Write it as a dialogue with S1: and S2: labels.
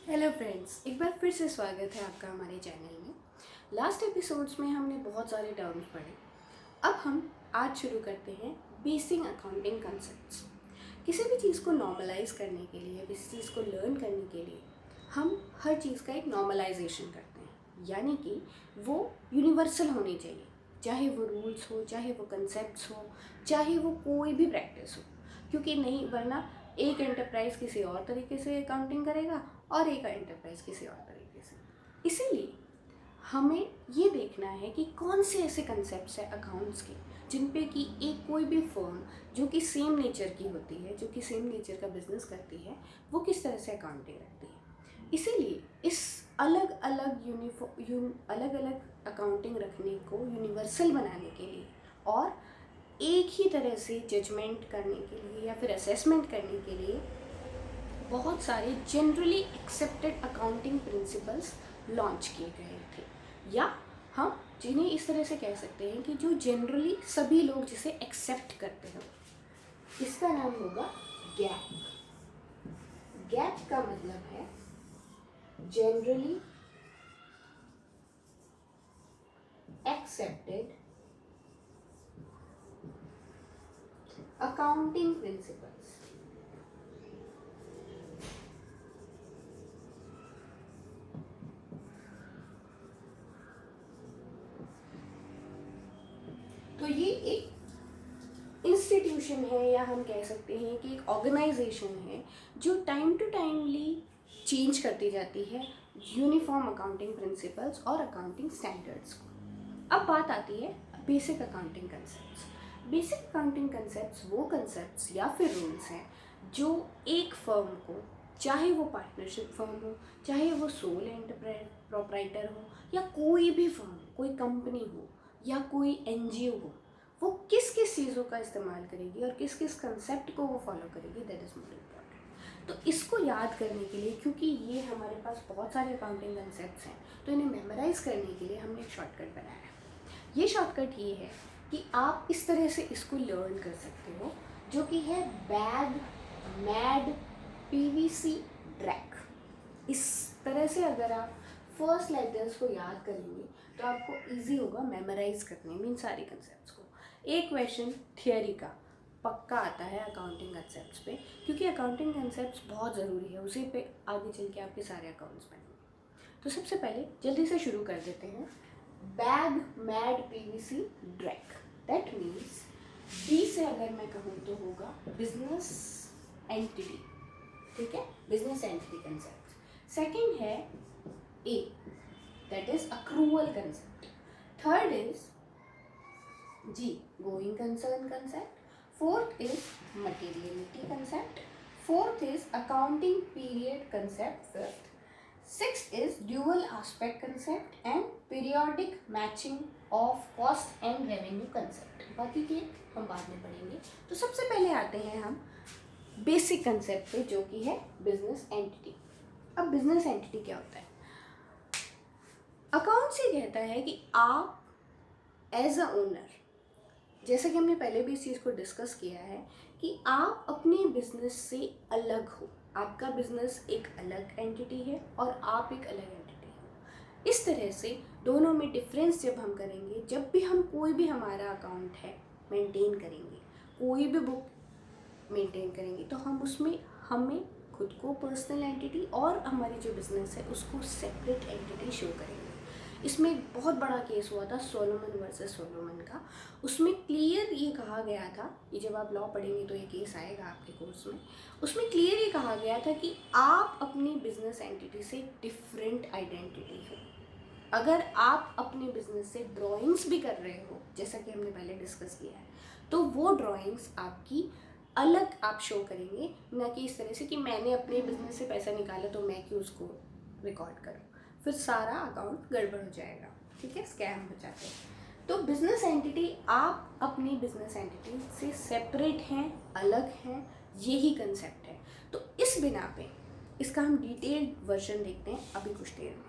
S1: Hello friends, एक बार फिर से स्वागत है आपका हमारे चैनल में। लास्ट एपिसोड्स में हमने बहुत सारे टर्म्स पढ़े। अब हम आज शुरू करते हैं बेसिक अकाउंटिंग कंसेप्ट्स। किसी भी चीज़ को नॉर्मलाइज करने के लिए, किसी चीज़ को लर्न करने के लिए हम हर चीज़ का एक नॉर्मलाइजेशन करते हैं, यानी कि वो यूनिवर्सल होनी चाहिए। चाहे वो रूल्स हो, चाहे वो कंसेप्ट्स हो, चाहे वो कोई भी प्रैक्टिस हो, क्योंकि नहीं वरना एक एंटरप्राइज किसी और तरीके से अकाउंटिंग करेगा और एक एंटरप्राइज किसी और तरीके से। इसीलिए हमें ये देखना है कि कौन से ऐसे कंसेप्ट्स हैं अकाउंट्स के जिन पे कि एक कोई भी फर्म जो कि सेम नेचर की होती है, जो कि सेम नेचर का बिजनेस करती है, वो किस तरह से अकाउंटिंग रखती है। इसीलिए इस अलग अलग अकाउंटिंग रखने को यूनिवर्सल बनाने के लिए और एक ही तरह से जजमेंट करने के लिए या फिर असेसमेंट करने के लिए बहुत सारे generally accepted accounting principles launch किए गए थे, या हम जिन्हें इस तरह से कह सकते हैं कि जो जनरली सभी लोग जिसे एक्सेप्ट करते हैं। इसका नाम होगा गैप। गैप का मतलब है जनरली एक्सेप्टेड अकाउंटिंग प्रिंसिपल्स। तो ये एक इंस्टीट्यूशन है, या हम कह सकते हैं कि एक ऑर्गेनाइजेशन है जो टाइम टू टाइमली चेंज करती जाती है यूनिफॉर्म अकाउंटिंग प्रिंसिपल्स और अकाउंटिंग स्टैंडर्ड्स को। अब बात आती है basic accounting concepts. Basic accounting concepts वो कंसेप्ट्स या फिर रूल्स हैं जो एक फर्म को, चाहे वो पार्टनरशिप फर्म हो, चाहे वो सोल प्रोप्राइटर हो, या कोई भी फर्म, कोई कंपनी हो या कोई एनजीओ हो, वो किस किस चीज़ों का इस्तेमाल करेगी और किस किस कंसेप्ट को वो फॉलो करेगी, दैट इज़ मोर इम्पॉर्टेंट। तो इसको याद करने के लिए, क्योंकि ये हमारे पास बहुत सारे अकाउंटिंग कंसेप्ट्स हैं, तो इन्हें मेमोराइज करने के लिए हमने एक शॉर्टकट बनाया है। ये शॉर्टकट ये है कि आप इस तरह से इसको लर्न कर सकते हो, जो कि है बैग मैड पीवीसी ड्रैक। इस तरह से अगर आप फर्स्ट लेटर्स को याद करेंगे तो आपको इजी होगा मेमोराइज करने में इन सारी कंसेप्ट्स को। एक क्वेश्चन थियोरी का पक्का आता है अकाउंटिंग कंसेप्ट्स पे, क्योंकि अकाउंटिंग कंसेप्ट्स बहुत ज़रूरी है, उसी पे आगे चल के आपके सारे अकाउंट्स बनेंगे। तो सबसे पहले जल्दी से शुरू कर देते हैं। Bag mad PVC drag, that means B से अगर मैं कहूँ तो होगा बिजनेस एंटिटी। ठीक है, बिजनेस एंटिटी कंसेप्ट। सेकेंड है A, that is accrual concept. Third is G, going concern concept. Fourth is materiality concept. Fourth is accounting period concept. Fifth, sixth is dual aspect concept and periodic matching of cost and revenue concept. बाकी के हम बाद में पढ़ेंगे। तो सबसे पहले आते हैं हम बेसिक कंसेप्ट पे, जो कि है बिजनेस एंटिटी। अब बिजनेस एंटिटी क्या होता है? अकाउंट्स ये कहता है कि आप एज अ ओनर, जैसे कि हमने पहले भी इस चीज़ को डिस्कस किया है, कि आप अपने बिजनेस से अलग हो। आपका बिजनेस एक अलग एंटिटी है और आप एक अलग एंटिटी हो। इस तरह से दोनों में डिफरेंस जब हम करेंगे, जब भी हम कोई भी हमारा अकाउंट है मेंटेन करेंगे, कोई भी बुक मेंटेन करेंगे, तो हम उसमें हमें खुद को पर्सनल एंटिटी और हमारी जो बिज़नेस है उसको सेपरेट एंटिटी शो करेंगे। इसमें एक बहुत बड़ा केस हुआ था सोलोमन वर्सेस सोलोमन का। उसमें क्लियर ये कहा गया था, ये जब आप लॉ पढ़ेंगे तो ये केस आएगा आपके कोर्स में, उसमें क्लियर ये कहा गया था कि आप अपनी बिजनेस एंटिटी से डिफरेंट आइडेंटिटी हो। अगर आप अपने बिजनेस से ड्राइंग्स भी कर रहे हो, जैसा कि हमने पहले डिस्कस किया है, तो वो ड्राइंग्स आपकी अलग आप शो करेंगे, ना कि इस तरह से कि मैंने अपने बिजनेस से पैसा निकाला तो मैं क्यों उसको रिकॉर्ड करूँ, फिर सारा अकाउंट गड़बड़ हो जाएगा। ठीक है, स्कैम हो जाते हैं। तो बिजनेस एंटिटी, आप अपनी बिजनेस एंटिटी से सेपरेट हैं, अलग हैं, यही कंसेप्ट है। तो इस बिना पे इसका हम डिटेल्ड वर्जन देखते हैं अभी कुछ देर में।